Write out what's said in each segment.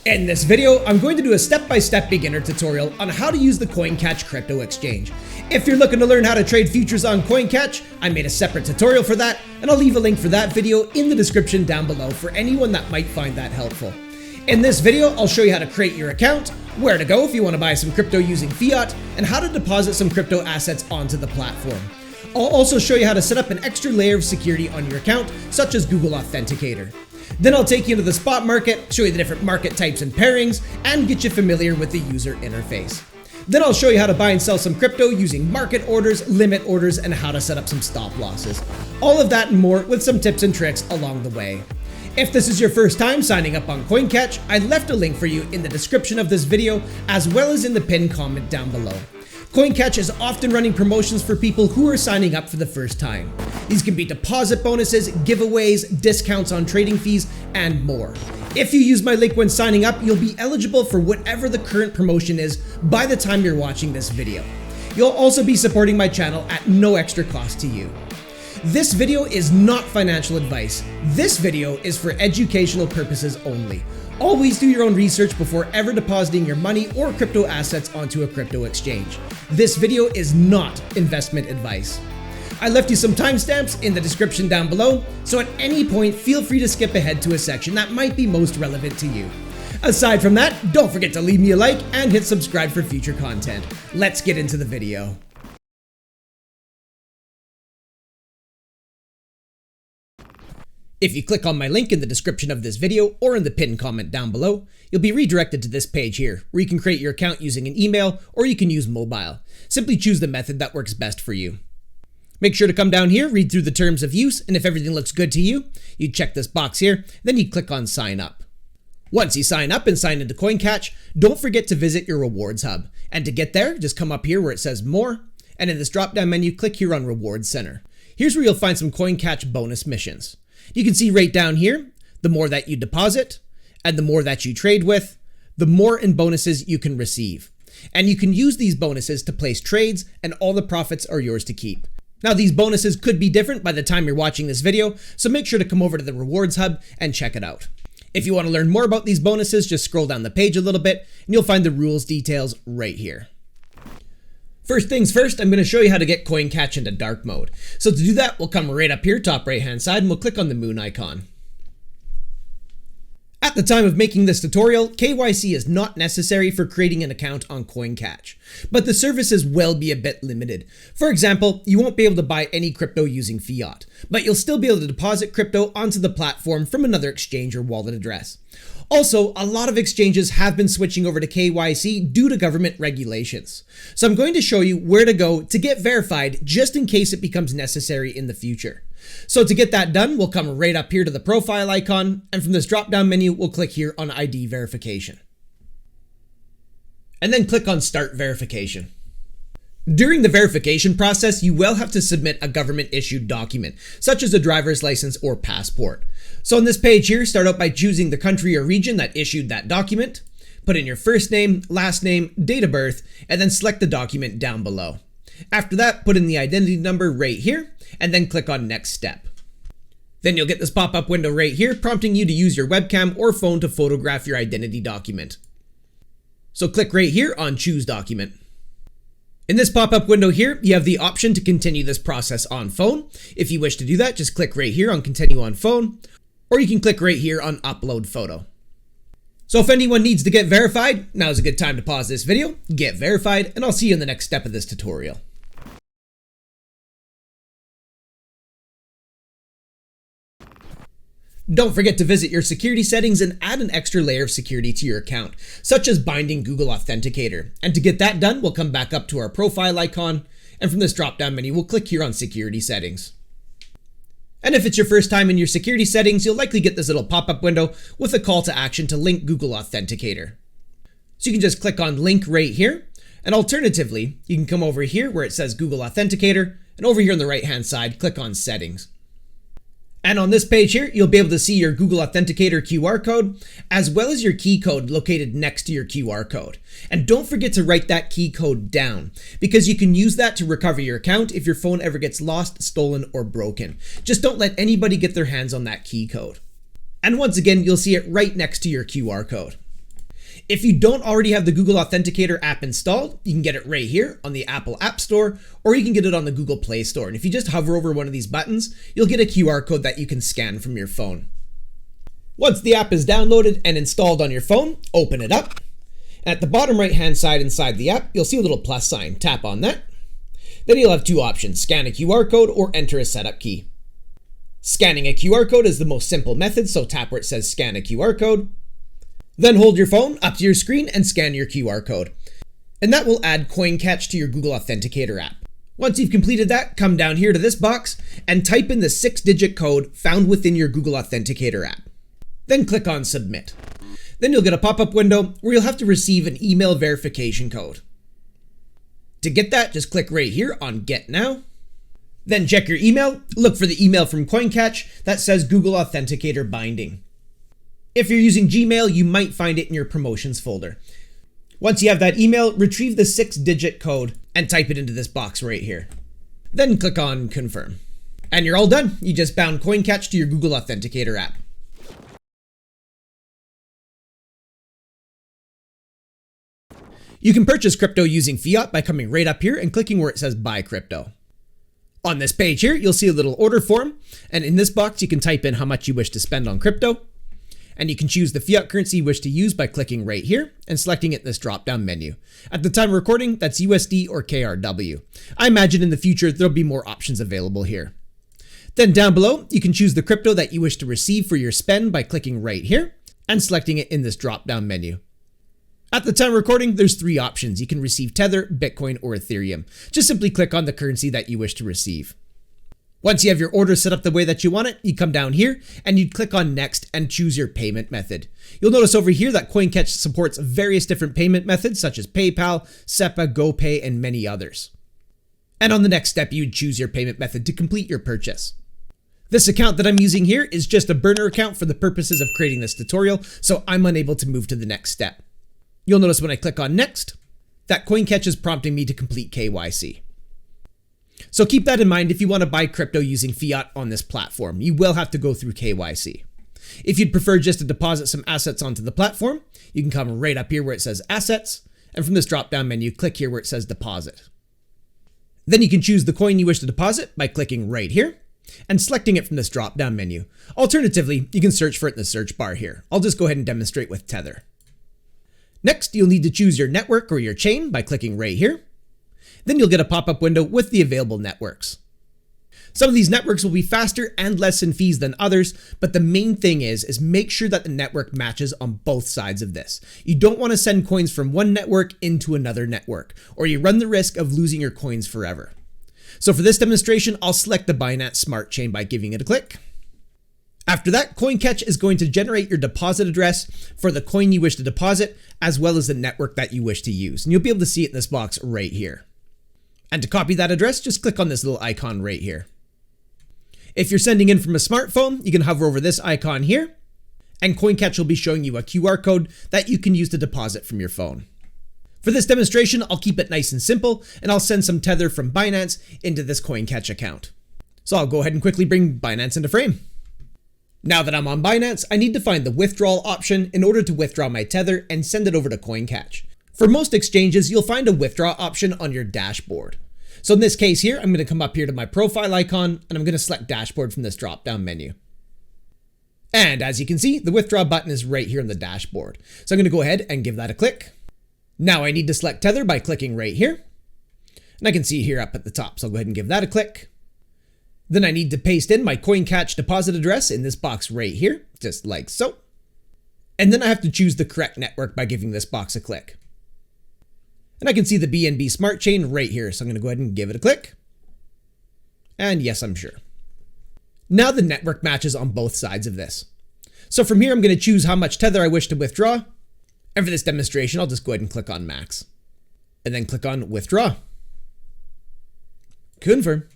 In this video, I'm going to do a step-by-step beginner tutorial on how to use the Coincatch crypto exchange. If you're looking to learn how to trade futures on Coincatch, I made a separate tutorial for that, and I'll leave a link for that video in the description down below for anyone that might find that helpful. In this video, I'll show you how to create your account, where to go if you want to buy some crypto using fiat, and how to deposit some crypto assets onto the platform. I'll also show you how to set up an extra layer of security on your account, such as Google Authenticator. Then I'll take you into the spot market, show you the different market types and pairings, and get you familiar with the user interface. Then I'll show you how to buy and sell some crypto using market orders, limit orders, and how to set up some stop losses. All of that and more with some tips and tricks along the way. If this is your first time signing up on Coincatch, I left a link for you in the description of this video, as well as in the pinned comment down below. Coincatch is often running promotions for people who are signing up for the first time. These can be deposit bonuses, giveaways, discounts on trading fees, and more. If you use my link when signing up, you'll be eligible for whatever the current promotion is by the time you're watching this video. You'll also be supporting my channel at no extra cost to you. This video is not financial advice. This video is for educational purposes only. Always do your own research before ever depositing your money or crypto assets onto a crypto exchange. This video is not investment advice. I left you some timestamps in the description down below, so at any point feel free to skip ahead to a section that might be most relevant to you. Aside from that, don't forget to leave me a like and hit subscribe for future content. Let's get into the video. If you click on my link in the description of this video or in the pinned comment down below, you'll be redirected to this page here, where you can create your account using an email or you can use mobile. Simply choose the method that works best for you. Make sure to come down here, read through the terms of use, and if everything looks good to you, you check this box here, then you click on sign up. Once you sign up and sign into Coincatch, don't forget to visit your rewards hub. And to get there, just come up here where it says more, and in this drop-down menu, click here on Rewards Center. Here's where you'll find some Coincatch bonus missions. You can see right down here, the more that you deposit and the more that you trade with, the more in bonuses you can receive. And you can use these bonuses to place trades and all the profits are yours to keep. Now these bonuses could be different by the time you're watching this video, so make sure to come over to the Rewards Hub and check it out. If you want to learn more about these bonuses, just scroll down the page a little bit and you'll find the rules details right here. First things first, I'm going to show you how to get Coincatch into dark mode. So to do that, we'll come right up here, top right hand side, and we'll click on the moon icon. At the time of making this tutorial, KYC is not necessary for creating an account on Coincatch, but the services will be a bit limited. For example, you won't be able to buy any crypto using fiat, but you'll still be able to deposit crypto onto the platform from another exchange or wallet address. Also, a lot of exchanges have been switching over to KYC due to government regulations. So I'm going to show you where to go to get verified just in case it becomes necessary in the future. So to get that done, we'll come right up here to the profile icon, and from this drop-down menu, we'll click here on ID verification. And then click on Start Verification. During the verification process, you will have to submit a government-issued document, such as a driver's license or passport. So on this page here, start out by choosing the country or region that issued that document, put in your first name, last name, date of birth, and then select the document down below. After that, put in the identity number right here, and then click on Next Step. Then you'll get this pop-up window right here, prompting you to use your webcam or phone to photograph your identity document. So click right here on Choose Document. In this pop-up window here, you have the option to continue this process on phone. If you wish to do that, just click right here on Continue on Phone, or you can click right here on Upload Photo. So if anyone needs to get verified, now is a good time to pause this video, get verified, and I'll see you in the next step of this tutorial. Don't forget to visit your security settings and add an extra layer of security to your account, such as binding Google Authenticator. And to get that done, we'll come back up to our profile icon, and from this drop-down menu, we'll click here on Security Settings. And if it's your first time in your security settings, you'll likely get this little pop-up window with a call to action to link Google Authenticator. So you can just click on Link right here, and alternatively, you can come over here where it says Google Authenticator, and over here on the right-hand side, click on Settings. And on this page here, you'll be able to see your Google Authenticator QR code, as well as your key code located next to your QR code. And don't forget to write that key code down, because you can use that to recover your account if your phone ever gets lost, stolen, or broken. Just don't let anybody get their hands on that key code. And once again, you'll see it right next to your QR code. If you don't already have the Google Authenticator app installed, you can get it right here on the Apple App Store, or you can get it on the Google Play Store. And if you just hover over one of these buttons, you'll get a QR code that you can scan from your phone. Once the app is downloaded and installed on your phone, open it up. At the bottom right-hand side inside the app, you'll see a little plus sign. Tap on that. Then you'll have two options, scan a QR code or enter a setup key. Scanning a QR code is the most simple method, so tap where it says scan a QR code. Then hold your phone up to your screen and scan your QR code. And that will add Coincatch to your Google Authenticator app. Once you've completed that, come down here to this box and type in the 6-digit code found within your Google Authenticator app. Then click on Submit. Then you'll get a pop-up window where you'll have to receive an email verification code. To get that, just click right here on Get Now. Then check your email, look for the email from Coincatch that says Google Authenticator Binding. If you're using Gmail, you might find it in your promotions folder. Once you have that email, retrieve the 6-digit code and type it into this box right here. Then click on Confirm. And you're all done. You just bound Coincatch to your Google Authenticator app. You can purchase crypto using fiat by coming right up here and clicking where it says Buy Crypto. On this page here, you'll see a little order form, and in this box you can type in how much you wish to spend on crypto. And you can choose the fiat currency you wish to use by clicking right here and selecting it in this drop-down menu. At the time of recording, that's USD or KRW. I imagine in the future there'll be more options available here. Then down below, you can choose the crypto that you wish to receive for your spend by clicking right here and selecting it in this drop-down menu. At the time of recording, there's 3 options. You can receive Tether, Bitcoin, or Ethereum. Just simply click on the currency that you wish to receive. Once you have your order set up the way that you want it, you come down here and you'd click on Next and choose your payment method. You'll notice over here that Coincatch supports various different payment methods such as PayPal, SEPA, GoPay, and many others. And on the next step, you'd choose your payment method to complete your purchase. This account that I'm using here is just a burner account for the purposes of creating this tutorial, so I'm unable to move to the next step. You'll notice when I click on Next, that Coincatch is prompting me to complete KYC. So keep that in mind if you want to buy crypto using fiat on this platform. You will have to go through KYC. If you'd prefer just to deposit some assets onto the platform, you can come right up here where it says Assets, and from this drop-down menu, click here where it says Deposit. Then you can choose the coin you wish to deposit by clicking right here and selecting it from this drop-down menu. Alternatively, you can search for it in the search bar here. I'll just go ahead and demonstrate with Tether. Next, you'll need to choose your network or your chain by clicking right here. Then you'll get a pop-up window with the available networks. Some of these networks will be faster and less in fees than others, but the main thing is make sure that the network matches on both sides of this. You don't want to send coins from one network into another network, or you run the risk of losing your coins forever. So for this demonstration, I'll select the Binance Smart Chain by giving it a click. After that, Coincatch is going to generate your deposit address for the coin you wish to deposit, as well as the network that you wish to use. And you'll be able to see it in this box right here. And to copy that address, just click on this little icon right here. If you're sending in from a smartphone, you can hover over this icon here, and Coincatch will be showing you a QR code that you can use to deposit from your phone. For this demonstration, I'll keep it nice and simple, and I'll send some Tether from Binance into this Coincatch account. So I'll go ahead and quickly bring Binance into frame. Now that I'm on Binance, I need to find the withdrawal option in order to withdraw my Tether and send it over to Coincatch. For most exchanges, you'll find a withdraw option on your dashboard. So in this case here, I'm going to come up here to my profile icon and I'm going to select dashboard from this drop-down menu. And as you can see, the withdraw button is right here on the dashboard. So I'm going to go ahead and give that a click. Now I need to select Tether by clicking right here. And I can see here up at the top, so I'll go ahead and give that a click. Then I need to paste in my Coincatch deposit address in this box right here, just like so. And then I have to choose the correct network by giving this box a click. And I can see the BNB Smart Chain right here, so I'm going to go ahead and give it a click. And yes, I'm sure. Now the network matches on both sides of this. So from here, I'm going to choose how much Tether I wish to withdraw. And for this demonstration, I'll just go ahead and click on Max. And then click on Withdraw. Confirm.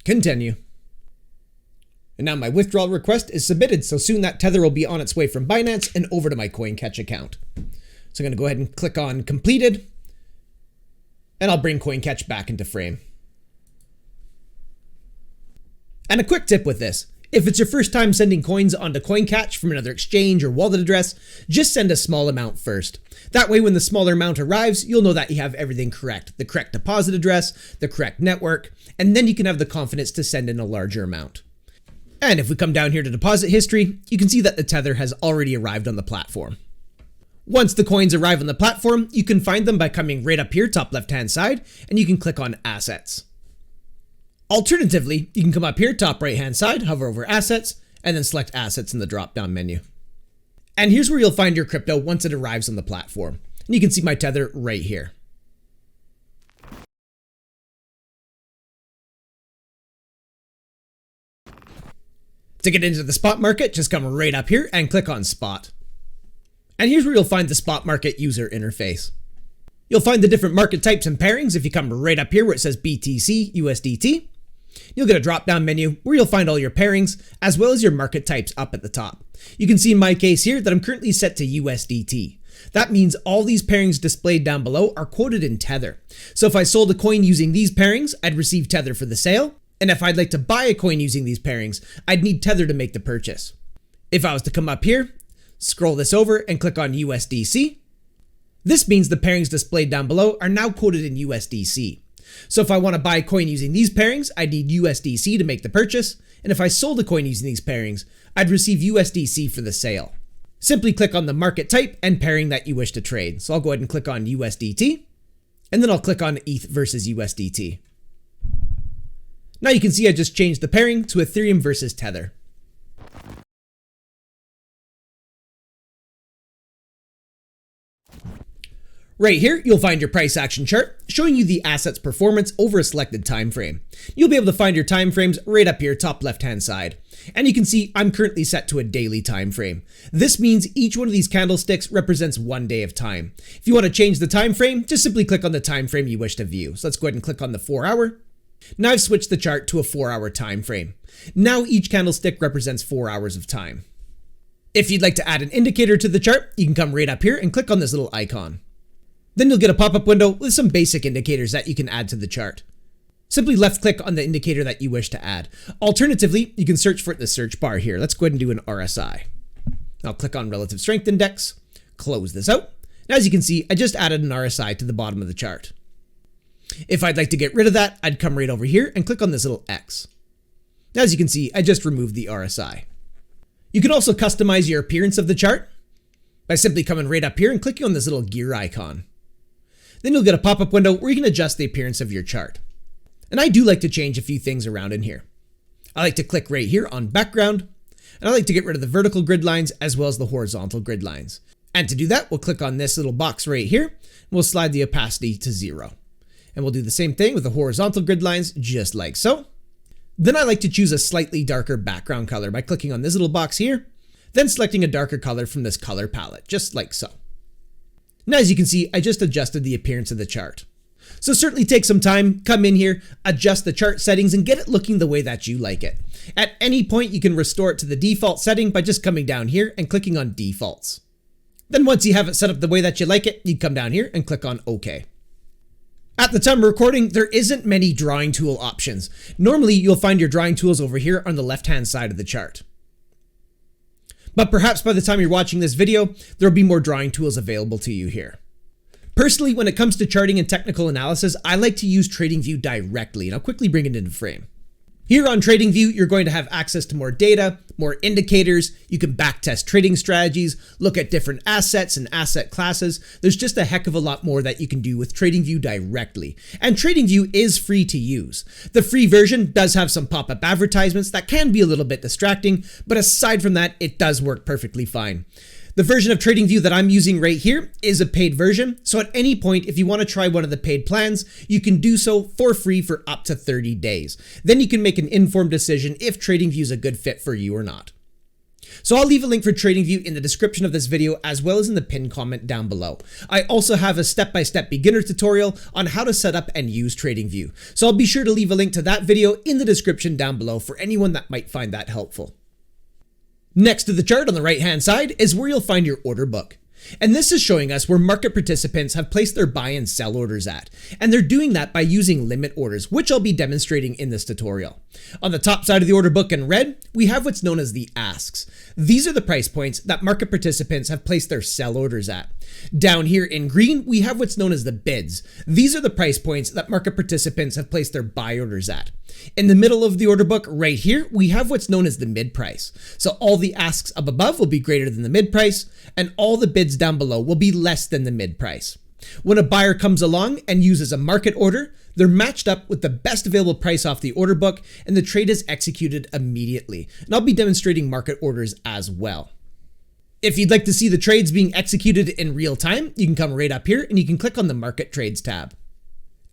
Continue. And now my withdrawal request is submitted, so soon that Tether will be on its way from Binance and over to my Coincatch account. So I'm going to go ahead and click on Completed, and I'll bring Coincatch back into frame. And a quick tip with this, If it's your first time sending coins onto Coincatch from another exchange or wallet address, just send a small amount first. That way when the smaller amount arrives, you'll know that you have everything correct, the correct deposit address, the correct network, and then you can have the confidence to send in a larger amount. And if we come down here to deposit history, you can see that the tether has already arrived on the platform. Once the coins arrive on the platform, you can find them by coming right up here, top left-hand side, and you can click on Assets. Alternatively, you can come up here, top right-hand side, hover over Assets, and then select Assets in the drop-down menu. And here's where you'll find your crypto once it arrives on the platform. And you can see my tether right here. To get into the spot market, just come right up here and click on Spot. And here's where you'll find the spot market user interface. You'll find the different market types and pairings if you come right up here where it says BTC, USDT. You'll get a drop-down menu where you'll find all your pairings as well as your market types up at the top. You can see in my case here that I'm currently set to USDT. That means all these pairings displayed down below are quoted in Tether. So if I sold a coin using these pairings, I'd receive Tether for the sale. And if I'd like to buy a coin using these pairings, I'd need Tether to make the purchase. If I was to come up here, scroll this over and click on USDC, this means the pairings displayed down below are now quoted in USDC. So if I want to buy a coin using these pairings, I'd need USDC to make the purchase. And if I sold a coin using these pairings, I'd receive USDC for the sale. Simply click on the market type and pairing that you wish to trade. So I'll go ahead and click on USDT, and then I'll click on ETH versus USDT. Now you can see I just changed the pairing to Ethereum versus Tether. Right here, you'll find your price action chart showing you the asset's performance over a selected time frame. You'll be able to find your time frames right up here, top left-hand side. And you can see I'm currently set to a daily time frame. This means each one of these candlesticks represents 1 day of time. If you want to change the time frame, just simply click on the time frame you wish to view. So let's go ahead and click on the 4 hour. Now I've switched the chart to a 4 hour time frame. Now each candlestick represents 4 hours of time. If you'd like to add an indicator to the chart, you can come right up here and click on this little icon. Then you'll get a pop-up window with some basic indicators that you can add to the chart. Simply left-click on the indicator that you wish to add. Alternatively, you can search for it in the search bar here. Let's go ahead and do an RSI. I'll click on Relative Strength Index, close this out. Now as you can see, I just added an RSI to the bottom of the chart. If I'd like to get rid of that, I'd come right over here and click on this little X. Now as you can see, I just removed the RSI. You can also customize your appearance of the chart by simply coming right up here and clicking on this little gear icon. Then you'll get a pop-up window where you can adjust the appearance of your chart. And I do like to change a few things around in here. I like to click right here on background, and I like to get rid of the vertical grid lines as well as the horizontal grid lines. And to do that, we'll click on this little box right here, and we'll slide the opacity to 0. And we'll do the same thing with the horizontal grid lines, just like so. Then I like to choose a slightly darker background color by clicking on this little box here, then selecting a darker color from this color palette, just like so. Now, as you can see, I just adjusted the appearance of the chart. So certainly take some time, come in here, adjust the chart settings, and get it looking the way that you like it. At any point, you can restore it to the default setting by just coming down here and clicking on Defaults. Then once you have it set up the way that you like it, you come down here and click on OK. At the time of recording, there isn't many drawing tool options. Normally, you'll find your drawing tools over here on the left-hand side of the chart. But perhaps by the time you're watching this video, there'll be more drawing tools available to you here. Personally, when it comes to charting and technical analysis, I like to use TradingView directly, and I'll quickly bring it into frame. Here on TradingView, you're going to have access to more data, more indicators, you can backtest trading strategies, look at different assets and asset classes. There's just a heck of a lot more that you can do with TradingView directly. And TradingView is free to use. The free version does have some pop-up advertisements that can be a little bit distracting, but aside from that, it does work perfectly fine. The version of TradingView that I'm using right here is a paid version, so at any point, if you want to try one of the paid plans, you can do so for free for up to 30 days. Then you can make an informed decision if TradingView is a good fit for you or not. So I'll leave a link for TradingView in the description of this video as well as in the pinned comment down below. I also have a step-by-step beginner tutorial on how to set up and use TradingView, so I'll be sure to leave a link to that video in the description down below for anyone that might find that helpful. Next to the chart on the right-hand side is where you'll find your order book. And this is showing us where market participants have placed their buy and sell orders at. And they're doing that by using limit orders, which I'll be demonstrating in this tutorial. On the top side of the order book in red, we have what's known as the asks. These are the price points that market participants have placed their sell orders at. Down here in green, we have what's known as the bids. These are the price points that market participants have placed their buy orders at. In the middle of the order book right here, we have what's known as the mid price. So all the asks up above will be greater than the mid price, and all the bids down below will be less than the mid price. When a buyer comes along and uses a market order, they're matched up with the best available price off the order book, and the trade is executed immediately. And I'll be demonstrating market orders as well. If you'd like to see the trades being executed in real time, you can come right up here and you can click on the Market Trades tab.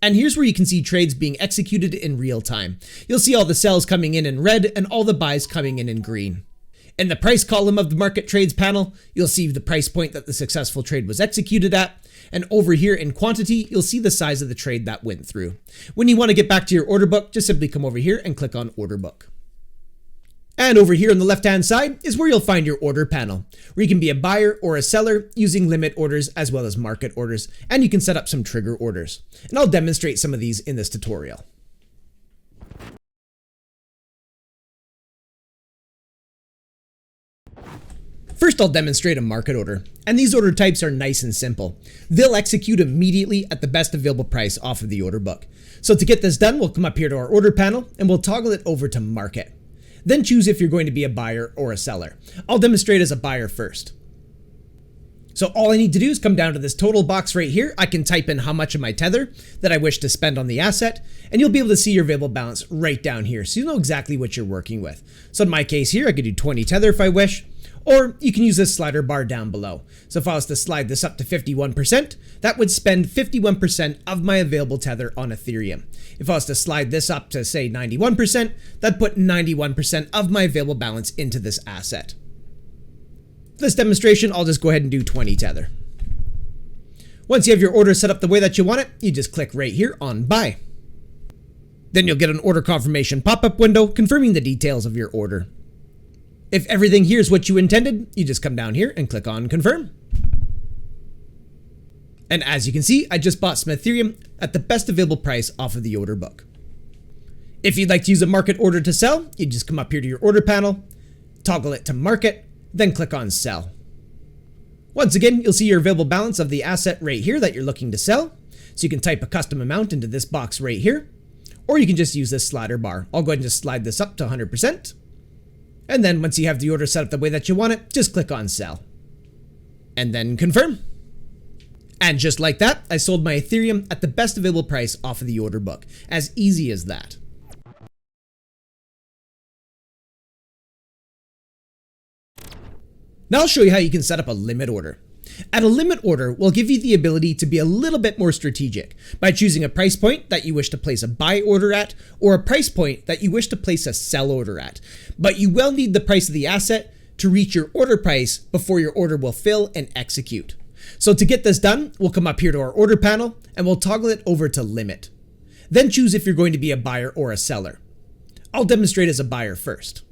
And here's where you can see trades being executed in real time. You'll see all the sells coming in red and all the buys coming in green. In the price column of the Market Trades panel, you'll see the price point that the successful trade was executed at. And over here in quantity, you'll see the size of the trade that went through. When you want to get back to your order book, just simply come over here and click on Order Book. And over here on the left-hand side is where you'll find your order panel, where you can be a buyer or a seller using limit orders as well as market orders, and you can set up some trigger orders. And I'll demonstrate some of these in this tutorial. First, I'll demonstrate a market order, and these order types are nice and simple. They'll execute immediately at the best available price off of the order book. So to get this done, we'll come up here to our order panel and we'll toggle it over to market. Then choose if you're going to be a buyer or a seller. I'll demonstrate as a buyer first. So all I need to do is come down to this total box right here. I can type in how much of my tether that I wish to spend on the asset, and you'll be able to see your available balance right down here, so you know exactly what you're working with. So in my case here, I could do 20 tether if I wish, or you can use this slider bar down below. So if I was to slide this up to 51%, that would spend 51% of my available tether on Ethereum. If I was to slide this up to say 91%, that'd put 91% of my available balance into this asset. For this demonstration, I'll just go ahead and do 20 tether. Once you have your order set up the way that you want it, you just click right here on Buy. Then you'll get an order confirmation pop-up window confirming the details of your order. If everything here is what you intended, you just come down here and click on Confirm. And as you can see, I just bought some Ethereum at the best available price off of the order book. If you'd like to use a market order to sell, you just come up here to your order panel, toggle it to market, then click on Sell. Once again, you'll see your available balance of the asset right here that you're looking to sell. So you can type a custom amount into this box right here, or you can just use this slider bar. I'll go ahead and just slide this up to 100%. And then once you have the order set up the way that you want it, just click on Sell. And then Confirm. And just like that, I sold my Ethereum at the best available price off of the order book. As easy as that. Now I'll show you how you can set up a limit order. At a limit order, we'll give you the ability to be a little bit more strategic by choosing a price point that you wish to place a buy order at, or a price point that you wish to place a sell order at. But you will need the price of the asset to reach your order price before your order will fill and execute. So to get this done, we'll come up here to our order panel and we'll toggle it over to limit. Then choose if you're going to be a buyer or a seller. I'll demonstrate as a buyer first.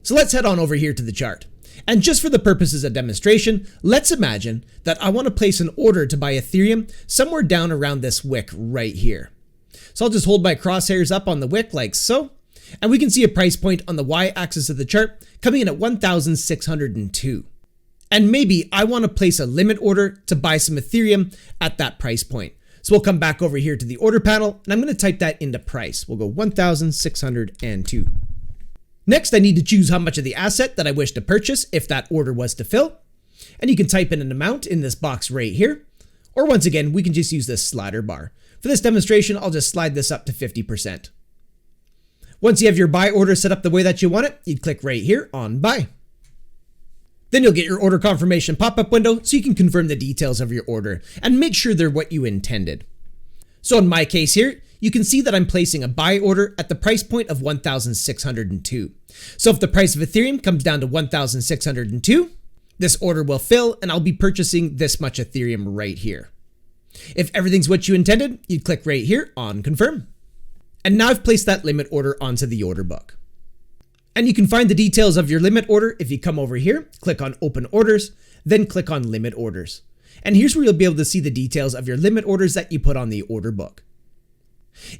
So let's head on over here to the chart. And just for the purposes of demonstration, let's imagine that I want to place an order to buy Ethereum somewhere down around this wick right here. So I'll just hold my crosshairs up on the wick like so, and we can see a price point on the y-axis of the chart coming in at 1,602. And maybe I want to place a limit order to buy some Ethereum at that price point. So we'll come back over here to the order panel, and I'm going to type that into price. We'll go 1,602. Next, I need to choose how much of the asset that I wish to purchase if that order was to fill. And you can type in an amount in this box right here. Or once again, we can just use this slider bar. For this demonstration, I'll just slide this up to 50%. Once you have your buy order set up the way that you want it, you'd click right here on Buy. Then you'll get your order confirmation pop-up window so you can confirm the details of your order and make sure they're what you intended. So in my case here, you can see that I'm placing a buy order at the price point of 1,602. So if the price of Ethereum comes down to 1,602, this order will fill and I'll be purchasing this much Ethereum right here. If everything's what you intended, you'd click right here on Confirm. And now I've placed that limit order onto the order book. And you can find the details of your limit order if you come over here, click on Open Orders, then click on limit orders. And here's where you'll be able to see the details of your limit orders that you put on the order book.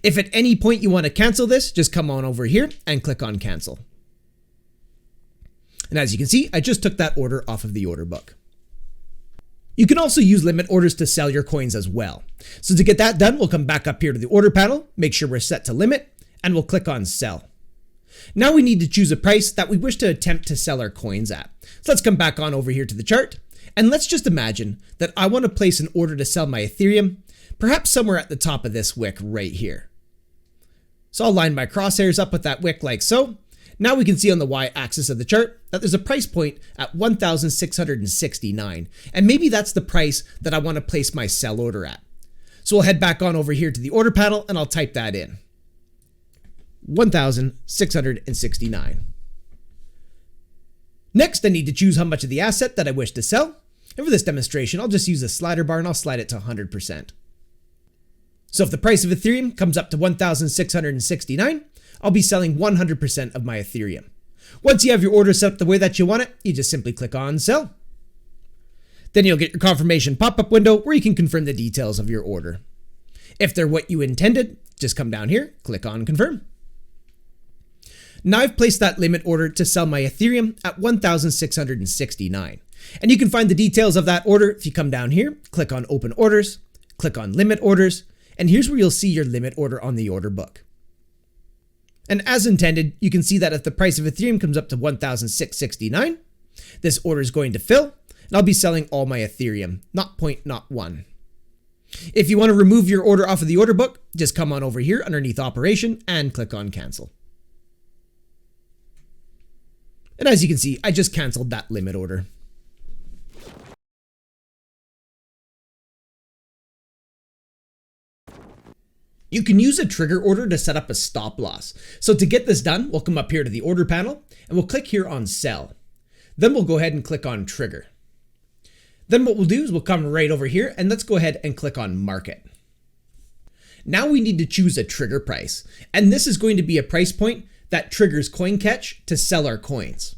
If at any point you want to cancel this, just come on over here and click on cancel. And as you can see, I just took that order off of the order book. You can also use limit orders to sell your coins as well. So to get that done, we'll come back up here to the order panel, make sure we're set to limit, and we'll click on sell. Now we need to choose a price that we wish to attempt to sell our coins at. So let's come back on over here to the chart, and let's just imagine that I want to place an order to sell my Ethereum, perhaps somewhere at the top of this wick right here. So I'll line my crosshairs up with that wick like so. Now we can see on the y-axis of the chart that there's a price point at 1,669, and maybe that's the price that I want to place my sell order at. So we'll head back on over here to the order panel and I'll type that in. 1,669. Next, I need to choose how much of the asset that I wish to sell. And for this demonstration, I'll just use a slider bar and I'll slide it to 100%. So if the price of Ethereum comes up to 1,669, I'll be selling 100% of my Ethereum. Once you have your order set up the way that you want it, you just simply click on sell. Then you'll get your confirmation pop-up window where you can confirm the details of your order. If they're what you intended, just come down here, click on confirm. Now I've placed that limit order to sell my Ethereum at 1,669. And you can find the details of that order if you come down here, click on open orders, click on limit orders, and here's where you'll see your limit order on the order book. And as intended, you can see that if the price of Ethereum comes up to 1,669, this order is going to fill, and I'll be selling all my Ethereum, not 0.01. If you want to remove your order off of the order book, just come on over here underneath operation and click on cancel. And as you can see, I just canceled that limit order. You can use a trigger order to set up a stop loss. So to get this done, we'll come up here to the order panel and we'll click here on sell. Then we'll go ahead and click on trigger. Then what we'll do is we'll come right over here and let's go ahead and click on market. Now we need to choose a trigger price. And this is going to be a price point that triggers Coincatch to sell our coins.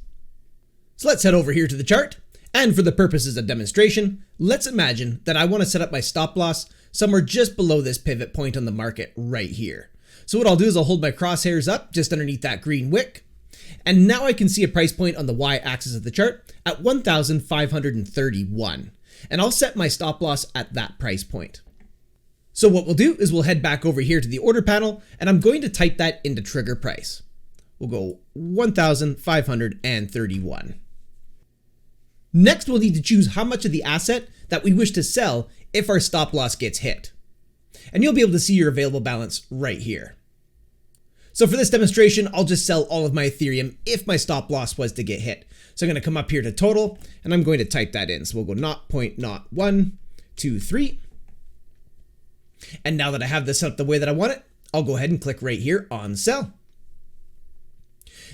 So let's head over here to the chart. And for the purposes of demonstration, let's imagine that I want to set up my stop loss somewhere just below this pivot point on the market right here. So what I'll do is I'll hold my crosshairs up just underneath that green wick. And now I can see a price point on the y-axis of the chart at 1,531. And I'll set my stop loss at that price point. So what we'll do is we'll head back over here to the order panel and I'm going to type that into trigger price. We'll go 1,531. Next, we'll need to choose how much of the asset that we wish to sell if our stop loss gets hit. And you'll be able to see your available balance right here. So for this demonstration, I'll just sell all of my Ethereum if my stop loss was to get hit. So I'm going to come up here to total and I'm going to type that in. So we'll go 0.0123. And now that I have this set up the way that I want it, I'll go ahead and click right here on sell.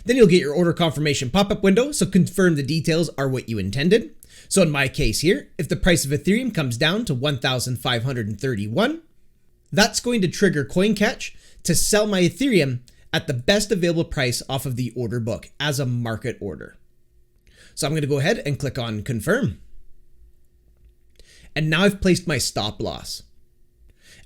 Then you'll get your order confirmation pop-up window, so confirm the details are what you intended. So in my case here, if the price of Ethereum comes down to 1,531, that's going to trigger Coincatch to sell my Ethereum at the best available price off of the order book as a market order. So I'm going to go ahead and click on confirm. And now I've placed my stop loss.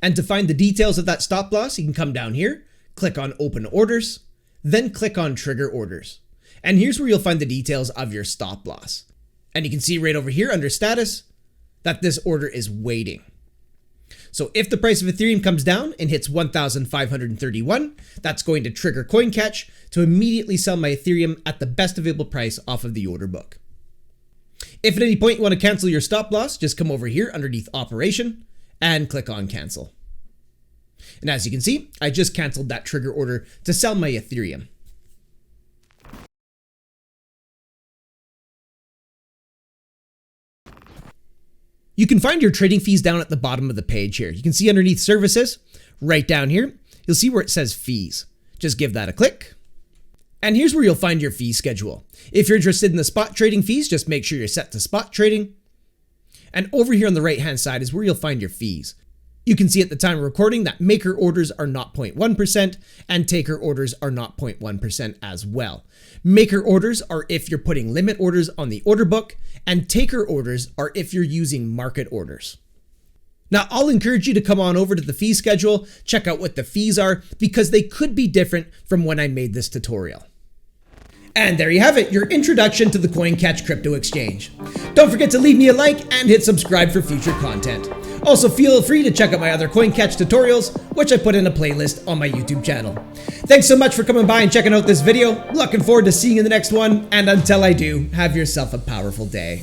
And to find the details of that stop loss, you can come down here, click on open orders, then click on trigger orders. And here's where you'll find the details of your stop loss. And you can see right over here under status that this order is waiting. So if the price of Ethereum comes down and hits 1,531, that's going to trigger Coincatch to immediately sell my Ethereum at the best available price off of the order book. If at any point you want to cancel your stop loss, just come over here underneath operation and click on cancel. And as you can see, I just canceled that trigger order to sell my Ethereum. You can find your trading fees down at the bottom of the page here. You can see underneath services, right down here, you'll see where it says fees. Just give that a click. And here's where you'll find your fee schedule. If you're interested in the spot trading fees, just make sure you're set to spot trading. And over here on the right hand side is where you'll find your fees. You can see at the time of recording that maker orders are not 0.1% and taker orders are not 0.1% as well. Maker orders are if you're putting limit orders on the order book, and taker orders are if you're using market orders. Now, I'll encourage you to come on over to the fee schedule, check out what the fees are, because they could be different from when I made this tutorial. And there you have it, your introduction to the Coincatch crypto exchange. Don't forget to leave me a like and hit subscribe for future content. Also, feel free to check out my other Coincatch tutorials, which I put in a playlist on my YouTube channel. Thanks so much for coming by and checking out this video. Looking forward to seeing you in the next one, and until I do, have yourself a powerful day.